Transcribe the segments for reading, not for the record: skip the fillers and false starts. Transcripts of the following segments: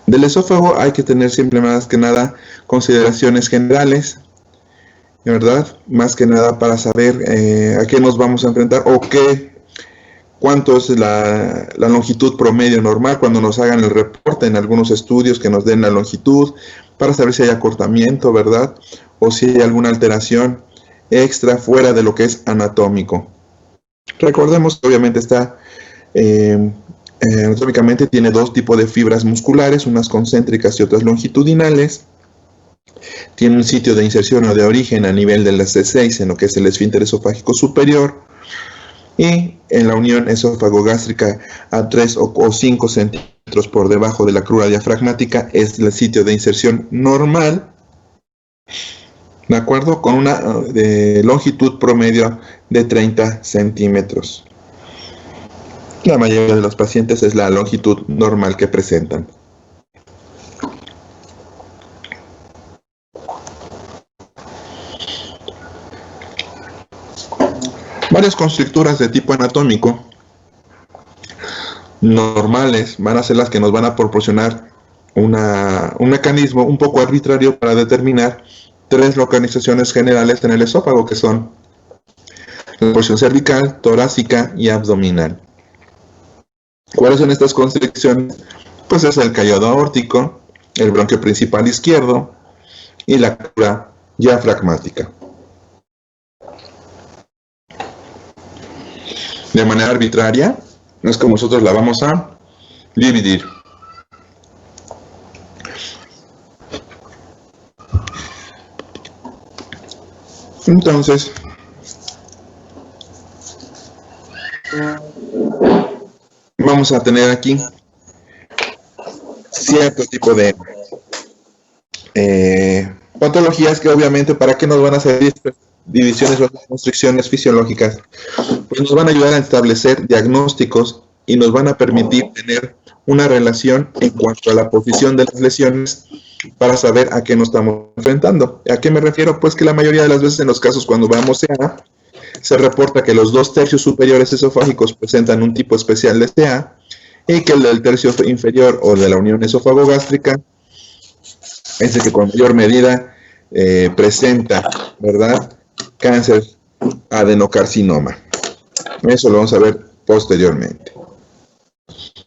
Del esófago hay que tener siempre más que nada consideraciones generales, ¿verdad? Más que nada para saber a qué nos vamos a enfrentar o cuánto es la longitud promedio normal cuando nos hagan el reporte en algunos estudios que nos den la longitud para saber si hay acortamiento, ¿verdad? O si hay alguna alteración extra fuera de lo que es anatómico. Recordemos que obviamente está anatómicamente tiene dos tipos de fibras musculares, unas concéntricas y otras longitudinales. Tiene un sitio de inserción o de origen a nivel de la C6 en lo que es el esfínter esofágico superior y en la unión esófago-gástrica a 3 o 5 centímetros por debajo de la crura diafragmática es el sitio de inserción normal, ¿de acuerdo? Con una longitud promedio de 30 centímetros. La mayoría de los pacientes es la longitud normal que presentan. Varias constricturas de tipo anatómico normales van a ser las que nos van a proporcionar un mecanismo un poco arbitrario para determinar tres localizaciones generales en el esófago, que son la porción cervical, torácica y abdominal. ¿Cuáles son estas constricciones? Pues es el callado aórtico, el bronquio principal izquierdo y la crura diafragmática. De manera arbitraria, es como nosotros la vamos a dividir. Entonces, vamos a tener aquí cierto tipo de patologías que obviamente, ¿para qué nos van a servir estas divisiones o constricciones fisiológicas? Pues nos van a ayudar a establecer diagnósticos y nos van a permitir tener una relación en cuanto a la posición de las lesiones para saber a qué nos estamos enfrentando. ¿A qué me refiero? Pues que la mayoría de las veces en los casos cuando veamos CA, se reporta que los 2/3 superiores esofágicos presentan un tipo especial de CA y que el del tercio inferior o de la unión esófago-gástrica es el que con mayor medida presenta, ¿verdad?, cáncer adenocarcinoma. Eso lo vamos a ver posteriormente.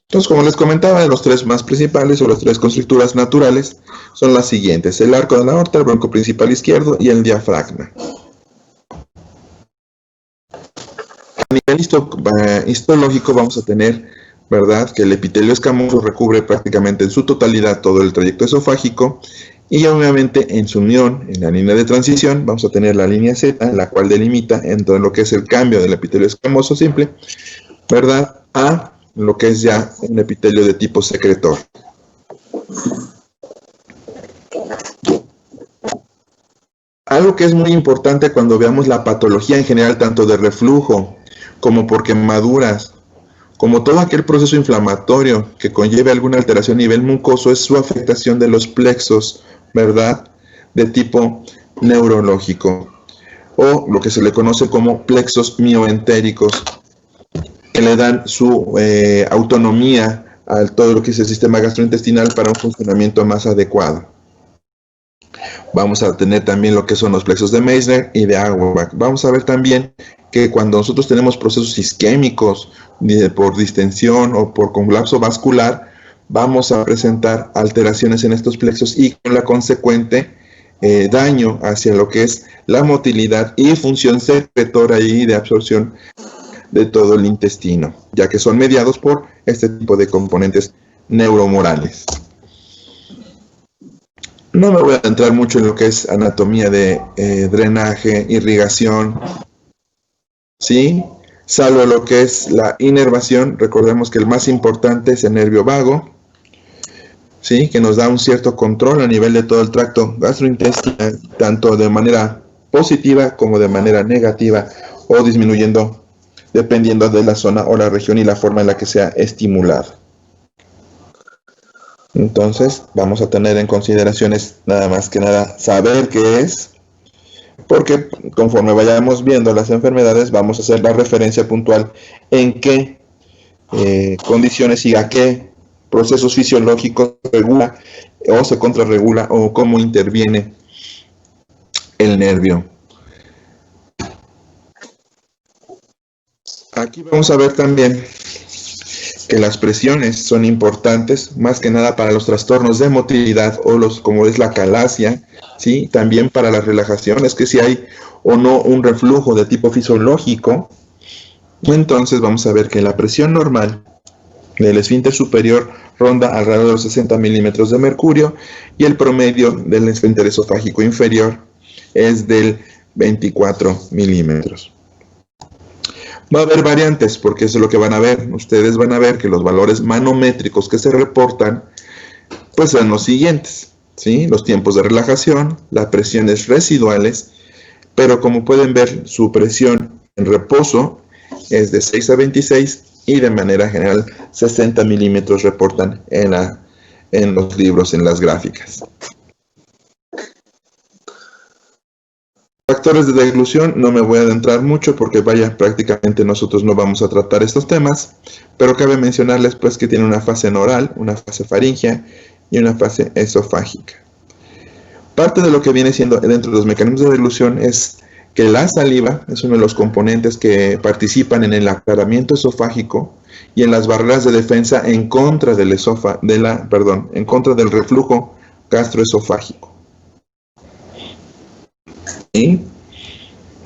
Entonces, como les comentaba, los tres más principales o las tres constricturas naturales son las siguientes: el arco de la aorta, el bronco principal izquierdo y el diafragma. A nivel histológico vamos a tener, ¿verdad?, que el epitelio escamoso recubre prácticamente en su totalidad todo el trayecto esofágico y obviamente en su unión, en la línea de transición, vamos a tener la línea Z, la cual delimita en todo lo que es el cambio del epitelio escamoso simple, ¿verdad?, a lo que es ya un epitelio de tipo secretor. Algo que es muy importante cuando veamos la patología en general, tanto de reflujo como por quemaduras, como todo aquel proceso inflamatorio que conlleve alguna alteración a nivel mucoso, es su afectación de los plexos, ¿verdad?, de tipo neurológico, o lo que se le conoce como plexos mioentéricos, que le dan su autonomía a todo lo que es el sistema gastrointestinal para un funcionamiento más adecuado. Vamos a tener también lo que son los plexos de Meissner y de Auerbach. Vamos a ver también que cuando nosotros tenemos procesos isquémicos por distensión o por colapso vascular, vamos a presentar alteraciones en estos plexos y con la consecuente daño hacia lo que es la motilidad y función secretora y de absorción de todo el intestino, ya que son mediados por este tipo de componentes neuromorales. No me voy a entrar mucho en lo que es anatomía de drenaje, irrigación, ¿sí?, salvo lo que es la inervación. Recordemos que el más importante es el nervio vago, ¿sí?, que nos da un cierto control a nivel de todo el tracto gastrointestinal, tanto de manera positiva como de manera negativa, o disminuyendo dependiendo de la zona o la región y la forma en la que sea estimulado. Entonces, vamos a tener en consideraciones nada más que nada saber qué es, porque conforme vayamos viendo las enfermedades, vamos a hacer la referencia puntual en qué condiciones y a qué procesos fisiológicos regula o se contrarregula o cómo interviene el nervio. Aquí vamos a ver también que las presiones son importantes, más que nada para los trastornos de motilidad o como es la calasia, ¿sí? También para las relajaciones, que si hay o no un reflujo de tipo fisiológico. Entonces vamos a ver que la presión normal del esfínter superior ronda alrededor de los 60 milímetros de mercurio y el promedio del esfínter esofágico inferior es del 24 milímetros. Va a haber variantes, porque eso es lo que van a ver. Ustedes van a ver que los valores manométricos que se reportan, pues son los siguientes, ¿sí? Los tiempos de relajación, las presiones residuales, pero como pueden ver, su presión en reposo es de 6 a 26 y de manera general 60 milímetros reportan en los libros, en las gráficas. Factores de deglución, no me voy a adentrar mucho porque prácticamente nosotros no vamos a tratar estos temas, pero cabe mencionarles pues que tiene una fase oral, una fase faríngea y una fase esofágica. Parte de lo que viene siendo dentro de los mecanismos de deglución es que la saliva es uno de los componentes que participan en el aclaramiento esofágico y en las barreras de defensa en contra del reflujo gastroesofágico. ¿Y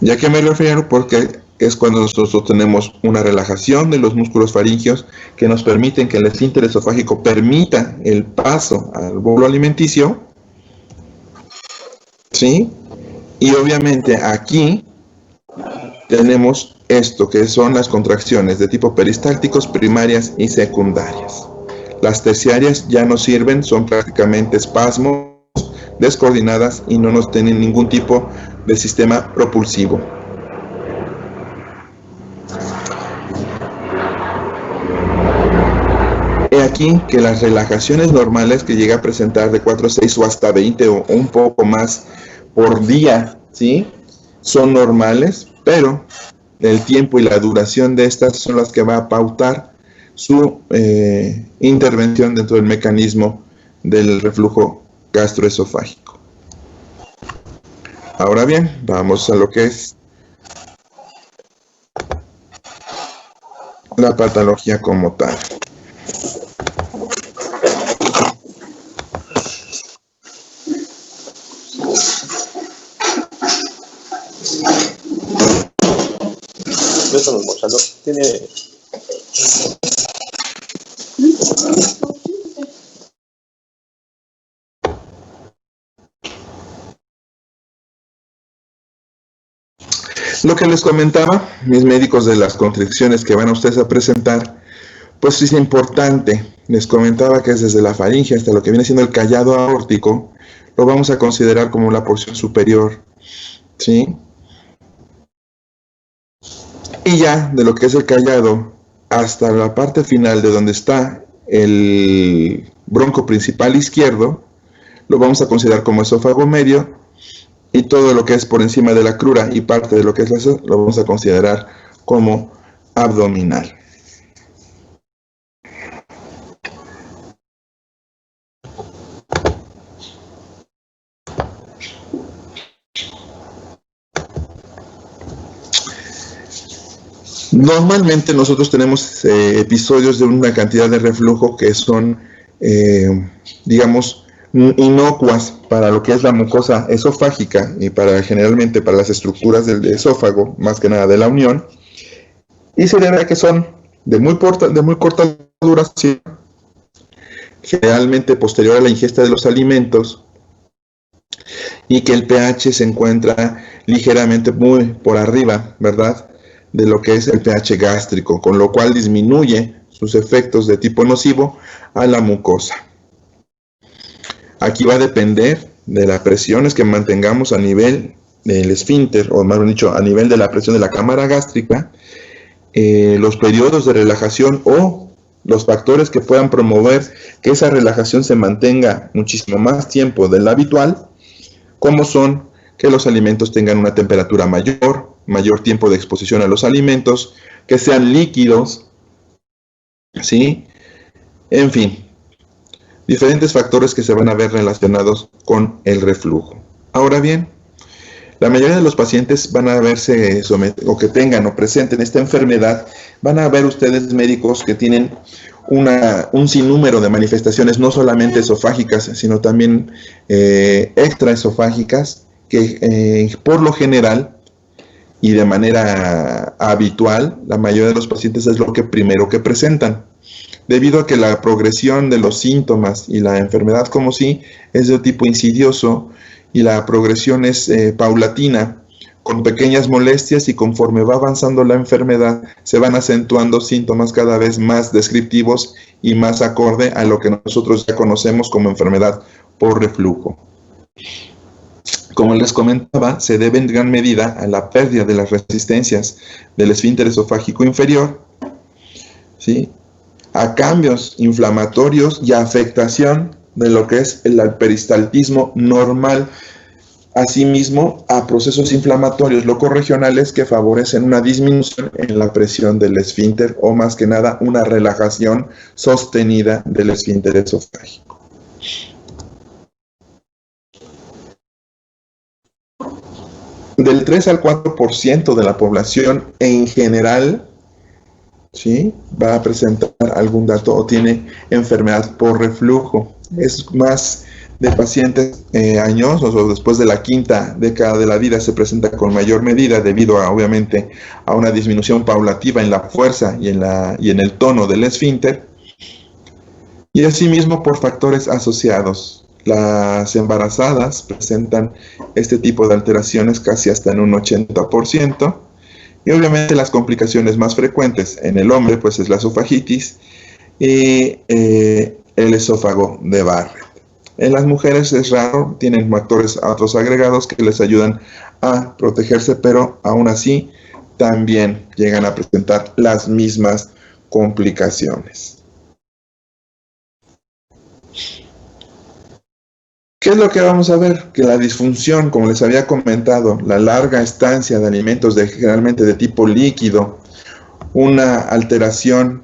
ya que me refiero? Porque es cuando nosotros tenemos una relajación de los músculos faringeos que nos permiten que el esfínter esofágico permita el paso al bolo alimenticio, ¿sí? Y obviamente aquí tenemos esto, que son las contracciones de tipo peristálticos primarias y secundarias. Las terciarias ya no sirven, son prácticamente espasmos descoordinadas y no nos tienen ningún tipo de sistema propulsivo. He aquí que las relajaciones normales que llega a presentar de 4 a 6 o hasta 20 o un poco más por día, ¿sí? Son normales, pero el tiempo y la duración de estas son las que va a pautar su intervención dentro del mecanismo del reflujo gastroesofágico. Ahora bien, vamos a lo que es la patología como tal. No están almorzando. Tiene. Lo que les comentaba, mis médicos, de las constricciones que van a ustedes a presentar, pues es importante. Les comentaba que es desde la faringe hasta lo que viene siendo el callado aórtico, lo vamos a considerar como la porción superior, ¿sí? Y ya de lo que es el callado hasta la parte final de donde está el bronco principal izquierdo, lo vamos a considerar como esófago medio, y todo lo que es por encima de la crura y parte de lo que es lo vamos a considerar como abdominal. Normalmente nosotros tenemos episodios de una cantidad de reflujo que son, digamos, inocuas para lo que es la mucosa esofágica y generalmente para las estructuras del esófago, más que nada de la unión, y se debe a que son de muy corta duración, generalmente posterior a la ingesta de los alimentos, y que el pH se encuentra ligeramente muy por arriba, ¿verdad?, de lo que es el pH gástrico, con lo cual disminuye sus efectos de tipo nocivo a la mucosa. Aquí va a depender de las presiones que mantengamos a nivel del esfínter, o más bien dicho, a nivel de la presión de la cámara gástrica, los periodos de relajación o los factores que puedan promover que esa relajación se mantenga muchísimo más tiempo del habitual, como son que los alimentos tengan una temperatura mayor tiempo de exposición a los alimentos, que sean líquidos, ¿sí? En fin, diferentes factores que se van a ver relacionados con el reflujo. Ahora bien, la mayoría de los pacientes van a verse o que tengan o presenten esta enfermedad, van a ver ustedes médicos que tienen un sinnúmero de manifestaciones, no solamente esofágicas, sino también extraesofágicas, que por lo general y de manera habitual, la mayoría de los pacientes es lo que primero que presentan, debido a que la progresión de los síntomas y la enfermedad como sí es de tipo insidioso y la progresión es paulatina, con pequeñas molestias, y conforme va avanzando la enfermedad se van acentuando síntomas cada vez más descriptivos y más acorde a lo que nosotros ya conocemos como enfermedad por reflujo. Como les comentaba, se debe en gran medida a la pérdida de las resistencias del esfínter esofágico inferior, ¿sí?, a cambios inflamatorios y a afectación de lo que es el peristaltismo normal, asimismo a procesos inflamatorios locorregionales que favorecen una disminución en la presión del esfínter, o más que nada una relajación sostenida del esfínter esofágico. Del 3 al 4% de la población en general, ¿sí?, va a presentar algún dato o tiene enfermedad por reflujo. Es más de pacientes añosos o después de la quinta década de la vida se presenta con mayor medida, debido a, obviamente, a una disminución paulativa en la fuerza y en el tono del esfínter, y asimismo por factores asociados. Las embarazadas presentan este tipo de alteraciones casi hasta en un 80%, y obviamente las complicaciones más frecuentes en el hombre pues es la esofagitis y el esófago de Barrett. En las mujeres es raro, tienen factores otros agregados que les ayudan a protegerse, pero aún así también llegan a presentar las mismas complicaciones. ¿Qué es lo que vamos a ver? Que la disfunción, como les había comentado, la larga estancia de alimentos generalmente de tipo líquido, una alteración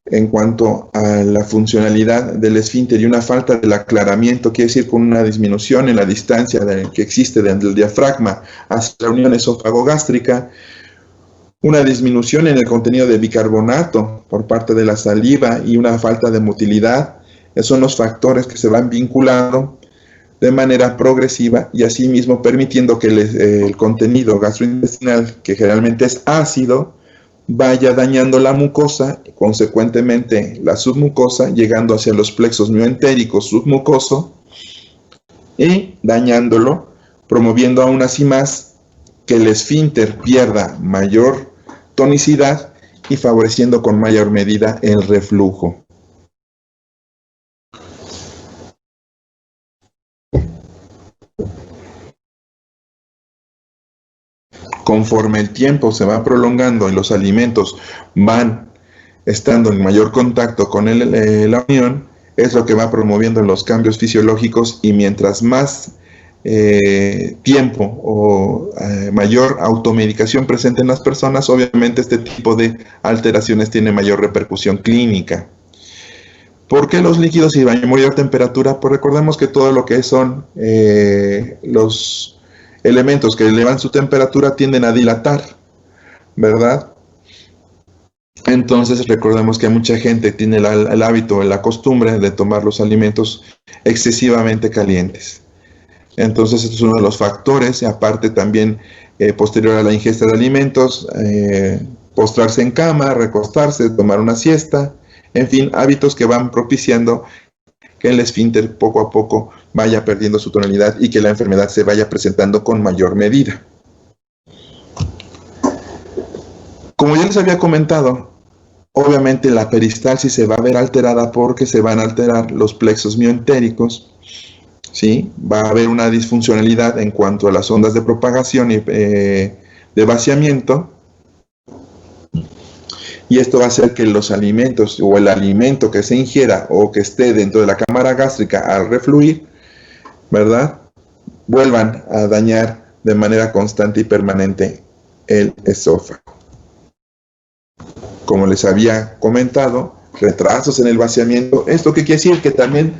en cuanto a la funcionalidad del esfínter y una falta del aclaramiento, quiere decir con una disminución en la distancia que existe desde el diafragma hasta la unión esófago-gástrica, una disminución en el contenido de bicarbonato por parte de la saliva y una falta de motilidad. Esos son los factores que se van vinculando de manera progresiva y asimismo permitiendo que el contenido gastrointestinal, que generalmente es ácido, vaya dañando la mucosa, consecuentemente la submucosa, llegando hacia los plexos mioentéricos submucoso y dañándolo, promoviendo aún así más que el esfínter pierda mayor tonicidad y favoreciendo con mayor medida el reflujo. Conforme el tiempo se va prolongando y los alimentos van estando en mayor contacto con la unión, es lo que va promoviendo los cambios fisiológicos, y mientras más tiempo o mayor automedicación presenten las personas, obviamente este tipo de alteraciones tiene mayor repercusión clínica. ¿Por qué los líquidos y mayor temperatura? Pues recordemos que todo lo que son los elementos que elevan su temperatura tienden a dilatar, ¿verdad? Entonces recordemos que mucha gente tiene el hábito, la costumbre de tomar los alimentos excesivamente calientes. Entonces este es uno de los factores, y aparte también posterior a la ingesta de alimentos, postrarse en cama, recostarse, tomar una siesta, en fin, hábitos que van propiciando que el esfínter poco a poco vaya perdiendo su tonalidad y que la enfermedad se vaya presentando con mayor medida. Como ya les había comentado, obviamente la peristalsis se va a ver alterada porque se van a alterar los plexos mioentéricos, ¿sí? Va a haber una disfuncionalidad en cuanto a las ondas de propagación y de vaciamiento, y esto va a hacer que los alimentos o el alimento que se ingiera o que esté dentro de la cámara gástrica al refluir, ¿verdad?, vuelvan a dañar de manera constante y permanente el esófago. Como les había comentado, retrasos en el vaciamiento. ¿Esto qué quiere decir? Que también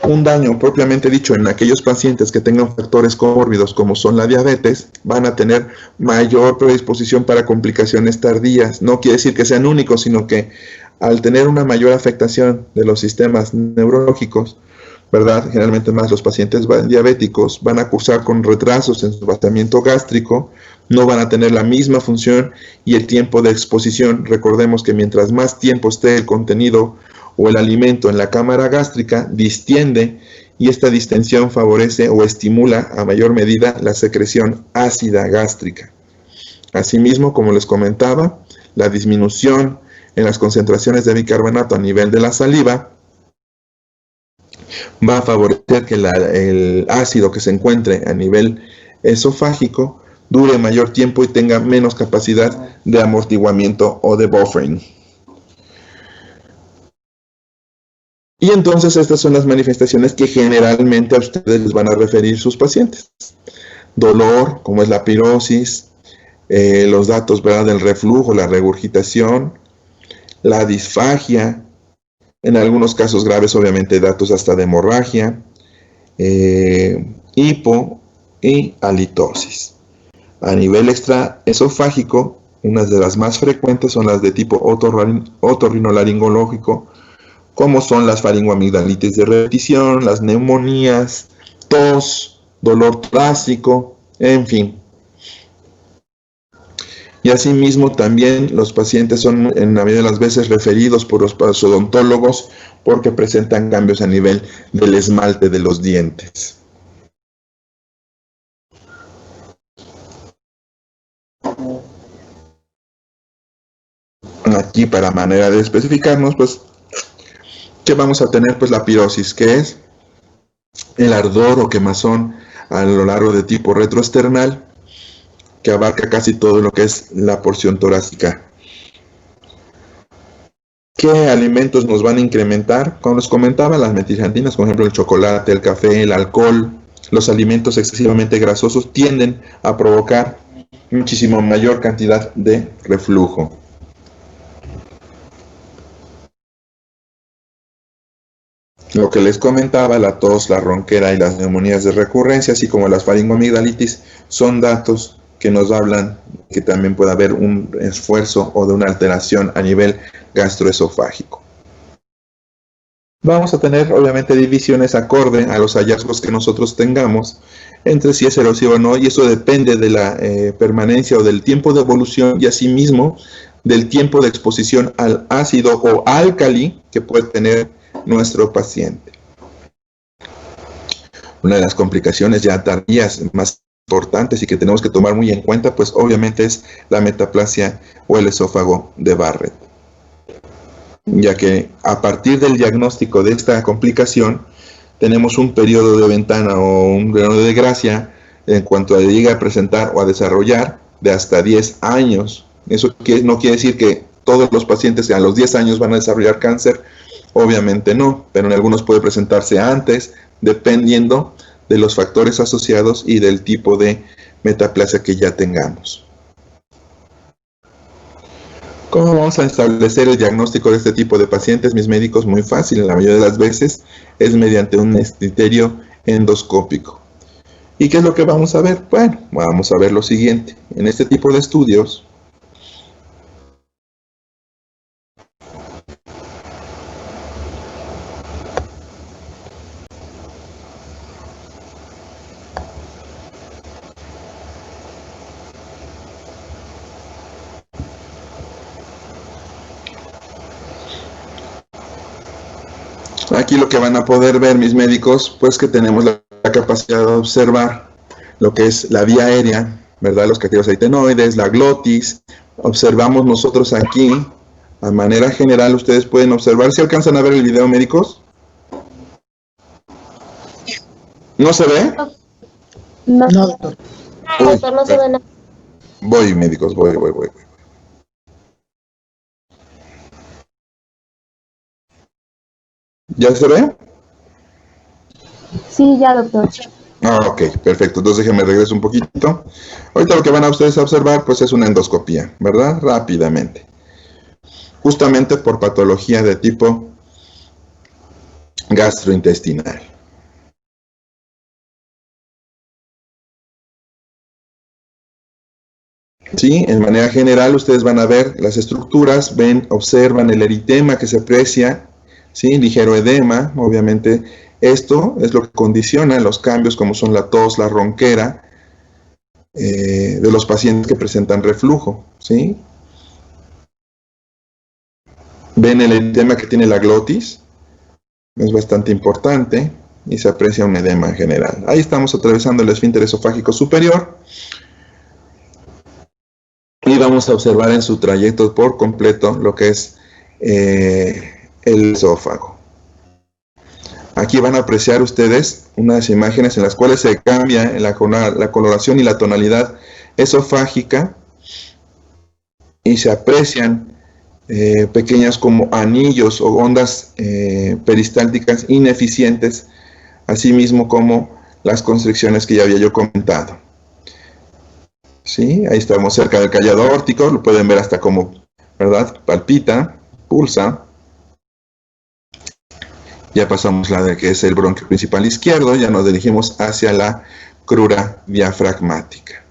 un daño propiamente dicho en aquellos pacientes que tengan factores comórbidos como son la diabetes, van a tener mayor predisposición para complicaciones tardías. No quiere decir que sean únicos, sino que al tener una mayor afectación de los sistemas neurológicos, ¿verdad? Generalmente más los pacientes diabéticos van a cursar con retrasos en su vaciamiento gástrico, no van a tener la misma función y el tiempo de exposición. Recordemos que mientras más tiempo esté el contenido o el alimento en la cámara gástrica, distiende, y esta distensión favorece o estimula a mayor medida la secreción ácida gástrica. Asimismo, como les comentaba, la disminución en las concentraciones de bicarbonato a nivel de la saliva va a favorecer que el ácido que se encuentre a nivel esofágico dure mayor tiempo y tenga menos capacidad de amortiguamiento o de buffering. Y entonces estas son las manifestaciones que generalmente a ustedes les van a referir sus pacientes. Dolor, como es la pirosis, los datos, ¿verdad?, del reflujo, la regurgitación, la disfagia, en algunos casos graves obviamente datos hasta de hemorragia, hipo y halitosis. A nivel extraesofágico, unas de las más frecuentes son las de tipo otorrinolaringológico, como son las faringoamigdalitis de repetición, las neumonías, tos, dolor torácico, en fin. Y asimismo también los pacientes son en la mayoría de las veces referidos por los odontólogos porque presentan cambios a nivel del esmalte de los dientes. Aquí, para manera de especificarnos, pues, ¿qué vamos a tener? Pues la pirosis, que es el ardor o quemazón a lo largo de tipo retroesternal, que abarca casi todo lo que es la porción torácica. ¿Qué alimentos nos van a incrementar? Como les comentaba, las metilxantinas, por ejemplo, el chocolate, el café, el alcohol, los alimentos excesivamente grasosos tienden a provocar muchísimo mayor cantidad de reflujo. Lo que les comentaba, la tos, la ronquera y las neumonías de recurrencia, así como las faringoamigdalitis, son datos que nos hablan que también puede haber un esfuerzo o de una alteración a nivel gastroesofágico. Vamos a tener obviamente divisiones acorde a los hallazgos que nosotros tengamos entre si es erosivo o no, y eso depende de la permanencia o del tiempo de evolución y asimismo del tiempo de exposición al ácido o álcali que puede tener nuestro paciente. Una de las complicaciones ya tardías más importantes y que tenemos que tomar muy en cuenta, pues obviamente es la metaplasia o el esófago de Barrett, ya que a partir del diagnóstico de esta complicación tenemos un periodo de ventana o un periodo de gracia en cuanto a llegar a presentar o a desarrollar de hasta 10 años. Eso no quiere decir que todos los pacientes a los 10 años van a desarrollar cáncer, obviamente no, pero en algunos puede presentarse antes, dependiendo de los factores asociados y del tipo de metaplasia que ya tengamos. ¿Cómo vamos a establecer el diagnóstico de este tipo de pacientes? Mis médicos, muy fácil, la mayoría de las veces es mediante un criterio endoscópico. ¿Y qué es lo que vamos a ver? Bueno, vamos a ver lo siguiente. En este tipo de estudios, aquí lo que van a poder ver mis médicos, pues que tenemos la capacidad de observar lo que es la vía aérea, ¿verdad? Los caqueos aritenoides, la glotis. Observamos nosotros aquí, a manera general, ustedes pueden observar. ¿Si alcanzan a ver el video, médicos? ¿No se ve? No, doctor. Doctor, no se ve nada. Voy, médicos, voy. ¿Ya se ve? Sí, ya, doctor. Ok, perfecto. Entonces déjenme regreso un poquito. Ahorita lo que van a ustedes a observar, pues es una endoscopía, ¿verdad? Rápidamente. justamente por patología de tipo gastrointestinal. Sí, en manera general ustedes van a ver las estructuras, observan el eritema que se aprecia, ¿sí? Ligero edema, obviamente esto es lo que condiciona los cambios como son la tos, la ronquera, de los pacientes que presentan reflujo, ¿sí? Ven el eritema que tiene la glotis, es bastante importante y se aprecia un edema en general. Ahí estamos atravesando el esfínter esofágico superior. Y vamos a observar en su trayecto por completo lo que es el esófago. Aquí van a apreciar ustedes unas imágenes en las cuales se cambia la coloración y la tonalidad esofágica y se aprecian pequeñas como anillos o ondas peristálticas ineficientes, así mismo como las constricciones que ya había yo comentado. ¿Sí? Ahí estamos cerca del callado aórtico, lo pueden ver hasta como, ¿verdad? Palpita, pulsa. Ya pasamos la de que es el bronquio principal izquierdo, ya nos dirigimos hacia la crura diafragmática.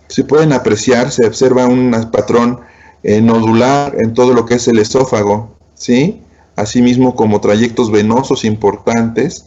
Si pueden apreciar, se observa un patrón nodular en todo lo que es el esófago, ¿sí? Asimismo como trayectos venosos importantes.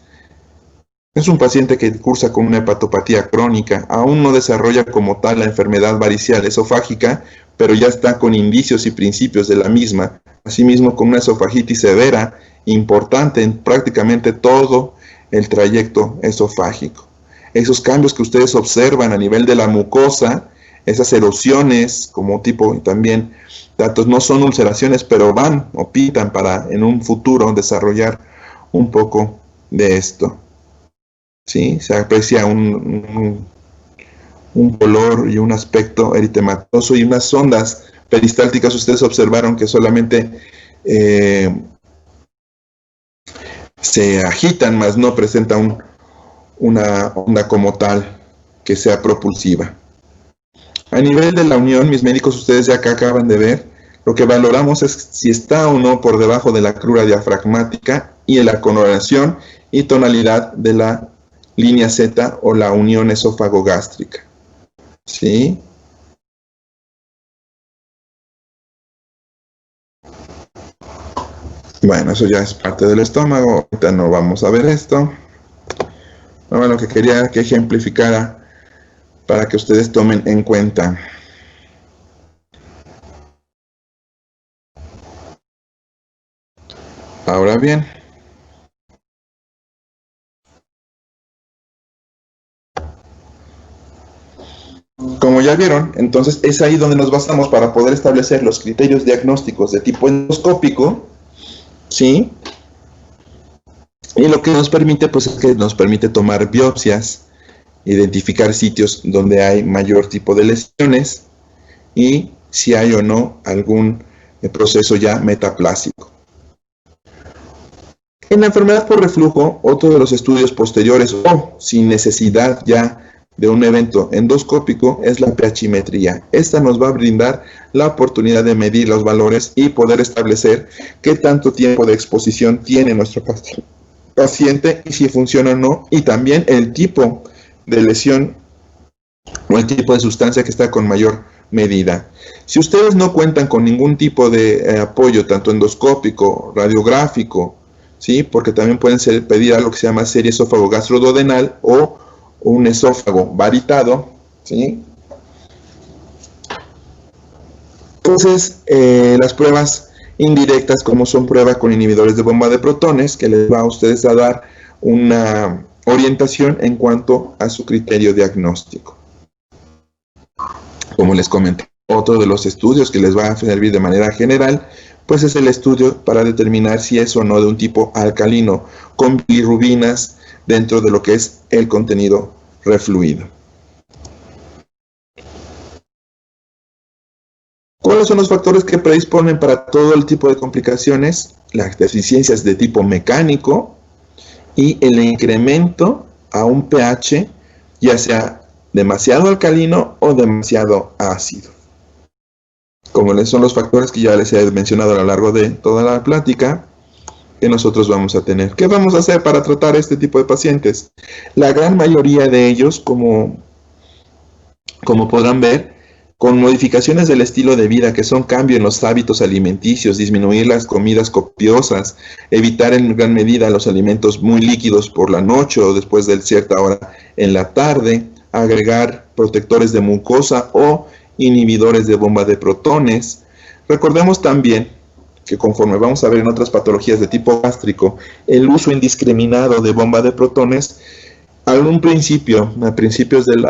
Es un paciente que cursa con una hepatopatía crónica, aún no desarrolla como tal la enfermedad varicial esofágica, pero ya está con indicios y principios de la misma, asimismo con una esofagitis severa, importante en prácticamente todo el trayecto esofágico. Esos cambios que ustedes observan a nivel de la mucosa, esas erosiones como tipo también, datos no son ulceraciones, pero van o pintan para en un futuro desarrollar un poco de esto. ¿Sí? Se aprecia un color y un aspecto eritematoso y unas ondas peristálticas. Ustedes observaron que solamente se agitan, mas no presenta una onda como tal que sea propulsiva. A nivel de la unión, mis médicos, ustedes ya acá acaban de ver, lo que valoramos es si está o no por debajo de la crura diafragmática y en la coloración y tonalidad de la línea Z o la unión esófago-gástrica. ¿Sí? Bueno, eso ya es parte del estómago. Ahorita no vamos a ver esto. Bueno, lo que quería que ejemplificara para que ustedes tomen en cuenta. Ahora bien, como ya vieron, entonces es ahí donde nos basamos para poder establecer los criterios diagnósticos de tipo endoscópico, ¿sí? Y lo que nos permite, pues es que nos permite tomar biopsias, identificar sitios donde hay mayor tipo de lesiones y si hay o no algún proceso ya metaplásico. En la enfermedad por reflujo, otro de los estudios posteriores o sin necesidad ya de un evento endoscópico es la pHimetría. Esta nos va a brindar la oportunidad de medir los valores y poder establecer qué tanto tiempo de exposición tiene nuestro paciente y si funciona o no, y también el tipo de lesión o el tipo de sustancia que está con mayor medida. Si ustedes no cuentan con ningún tipo de apoyo, tanto endoscópico, radiográfico, ¿sí? Porque también pueden pedir algo que se llama serie esófago gastroduodenal o un esófago varitado, ¿sí? Entonces, las pruebas indirectas, como son pruebas con inhibidores de bomba de protones, que les va a ustedes a dar una orientación en cuanto a su criterio diagnóstico. Como les comenté, otro de los estudios que les va a servir de manera general, pues es el estudio para determinar si es o no de un tipo alcalino, con bilirrubinas dentro de lo que es el contenido refluido. ¿Cuáles son los factores que predisponen para todo el tipo de complicaciones? Las deficiencias de tipo mecánico y el incremento a un pH, ya sea demasiado alcalino o demasiado ácido. como son los factores que ya les he mencionado a lo largo de toda la plática, que nosotros vamos a tener. ¿Qué vamos a hacer para tratar este tipo de pacientes? La gran mayoría de ellos, como podrán ver, con modificaciones del estilo de vida, que son cambio en los hábitos alimenticios, disminuir las comidas copiosas, evitar en gran medida los alimentos muy líquidos por la noche o después de cierta hora en la tarde, agregar protectores de mucosa o inhibidores de bomba de protones. Recordemos también que, conforme vamos a ver en otras patologías de tipo gástrico, el uso indiscriminado de bomba de protones, a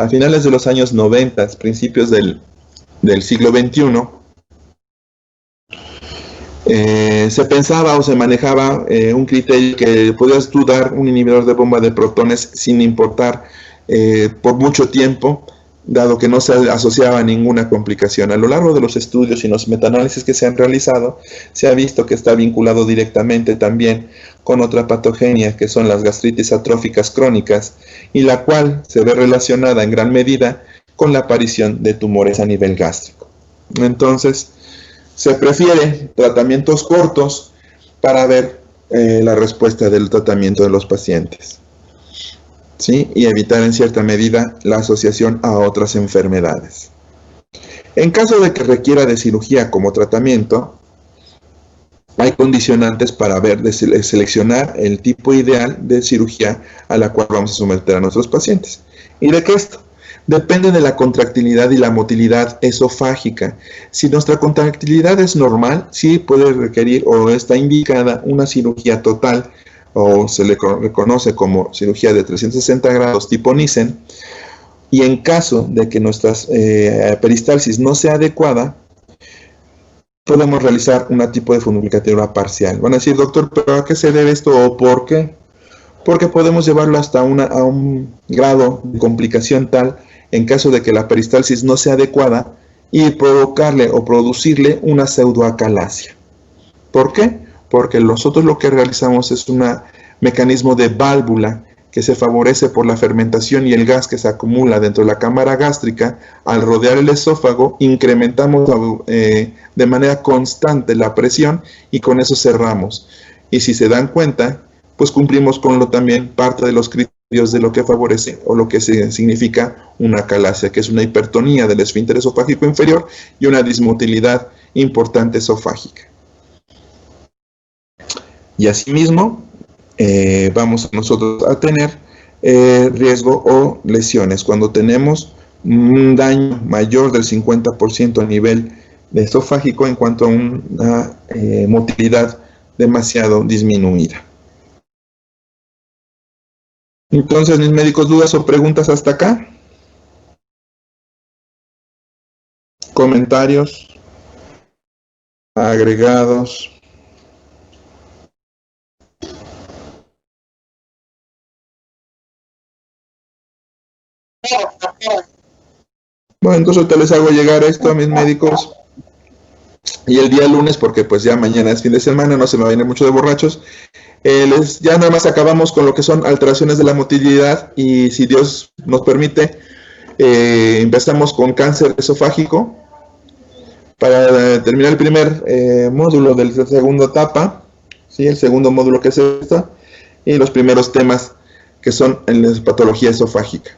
finales de los años 90, principios del siglo XXI, se pensaba o se manejaba un criterio que podías tú dar un inhibidor de bomba de protones sin importar por mucho tiempo, dado que no se asociaba a ninguna complicación. A lo largo de los estudios y los metaanálisis que se han realizado, se ha visto que está vinculado directamente también con otra patogenia, que son las gastritis atróficas crónicas, y la cual se ve relacionada en gran medida con la aparición de tumores a nivel gástrico. Entonces, se prefiere tratamientos cortos para ver la respuesta del tratamiento de los pacientes, ¿sí? Y evitar en cierta medida la asociación a otras enfermedades. En caso de que requiera de cirugía como tratamiento, hay condicionantes para seleccionar el tipo ideal de cirugía a la cual vamos a someter a nuestros pacientes. ¿Y de qué esto? Depende de la contractilidad y la motilidad esofágica. Si nuestra contractilidad es normal, sí puede requerir o está indicada una cirugía total, o se le reconoce como cirugía de 360 grados tipo Nissen. Y en caso de que nuestra peristalsis no sea adecuada, podemos realizar un tipo de fundiculatoría parcial. Van a decir, doctor, ¿pero a qué se debe esto o por qué? Porque podemos llevarlo hasta a un grado de complicación tal, en caso de que la peristalsis no sea adecuada, y provocarle o producirle una pseudoacalasia. ¿Por qué? Porque nosotros lo que realizamos es un mecanismo de válvula que se favorece por la fermentación y el gas que se acumula dentro de la cámara gástrica. Al rodear el esófago, incrementamos de manera constante la presión y con eso cerramos. Y si se dan cuenta, pues cumplimos con también parte de los criterios de lo que favorece o lo que significa una acalasia, que es una hipertonía del esfínter esofágico inferior y una dismotilidad importante esofágica. Y asimismo, vamos nosotros a tener riesgo o lesiones cuando tenemos un daño mayor del 50% a nivel esofágico en cuanto a una motilidad demasiado disminuida. Entonces, mis médicos, ¿dudas o preguntas hasta acá? ¿Comentarios? ¿Agregados? Bueno, entonces te les hago llegar esto a mis médicos. Y el día lunes, porque pues ya mañana es fin de semana, no se me va a venir mucho de borrachos, ya nada más acabamos con lo que son alteraciones de la motilidad y si Dios nos permite, empezamos con cáncer esofágico para terminar el primer módulo de la segunda etapa, ¿sí? El segundo módulo que es esta, y los primeros temas que son en la patología esofágica.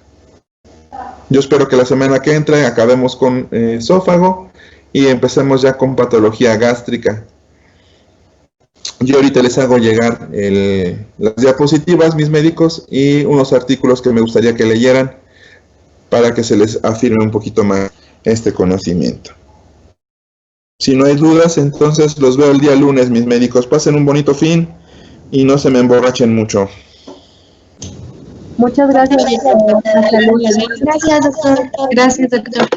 Yo espero que la semana que entre acabemos con esófago y empecemos ya con patología gástrica. Yo ahorita les hago llegar las diapositivas, mis médicos, y unos artículos que me gustaría que leyeran para que se les afirme un poquito más este conocimiento. Si no hay dudas, entonces los veo el día lunes, mis médicos. Pasen un bonito fin y no se me emborrachen mucho. Muchas gracias. Gracias, doctor. Gracias, doctor.